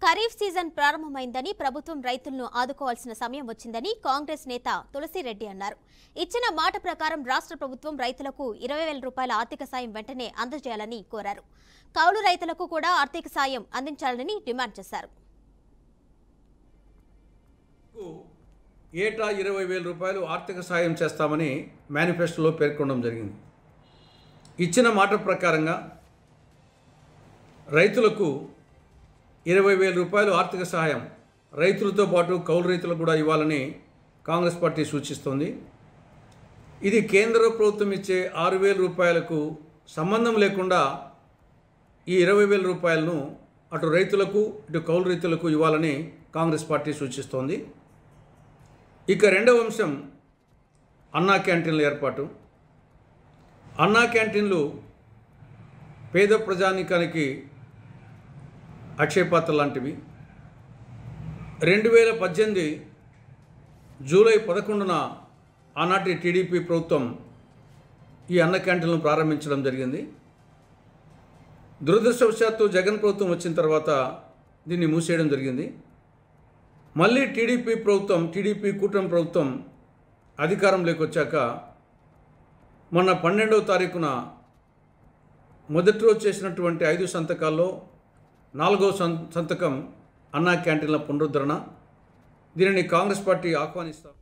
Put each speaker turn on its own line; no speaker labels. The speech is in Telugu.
ఖరీఫ్ సీజన్ ప్రారంభమైందని ప్రభుత్వం రైతులను ఆదుకోవాల్సిన సమయం వచ్చిందని కాంగ్రెస్ నేత తులసిరెడ్డి అన్నారు. ఇచ్చిన మాట ప్రకారం రాష్ట్ర ప్రభుత్వం రైతులకు 20,000 రూపాయల ఆర్థిక సాయం వెంటనే అందజేయాలని కోరారు. కౌలు రైతులకు కూడా ఆర్థిక సాయం అందించాలని డిమాండ్ చేశారు.
ఏటా 20,000 రూపాయలు ఆర్థిక సాయం చేస్తామని మేనిఫెస్టోలో పేర్కొనడం జరిగింది. ఇచ్చిన మాట ప్రకారంగా రైతులకు 20,000 రూపాయలు ఆర్థిక సహాయం రైతులతో పాటు కౌలు రైతులకు కూడా ఇవ్వాలని కాంగ్రెస్ పార్టీ సూచిస్తోంది. ఇది కేంద్ర ప్రభుత్వం ఇచ్చే 6,000 రూపాయలకు సంబంధం లేకుండా ఈ 20,000 రూపాయలను అటు రైతులకు ఇటు కౌలు రైతులకు ఇవ్వాలని కాంగ్రెస్ పార్టీ సూచిస్తోంది. ఇక రెండవ అంశం అన్నా క్యాంటీన్ల ఏర్పాటు. అన్నా క్యాంటీన్లు పేద ప్రజానీకానికి అక్షయపాత్ర లాంటివి. 2018 జూలై 11న ఆనాటి టీడీపీ ప్రభుత్వం ఈ అన్న క్యాంటీన్లను ప్రారంభించడం జరిగింది. దురదృష్టవశాత్తు జగన్ ప్రభుత్వం వచ్చిన తర్వాత దీన్ని మూసేయడం జరిగింది. మళ్ళీ టీడీపీ కూటమి ప్రభుత్వం అధికారంలోకి వచ్చాక మొన్న 12వ తారీఖున మొదటి రోజు చేసినటువంటి 5 సంతకాల్లో 4వ సంతకం అన్నా క్యాంటీన్ల పునరుద్ధరణ. దీనిని కాంగ్రెస్ పార్టీ ఆహ్వానిస్తాం.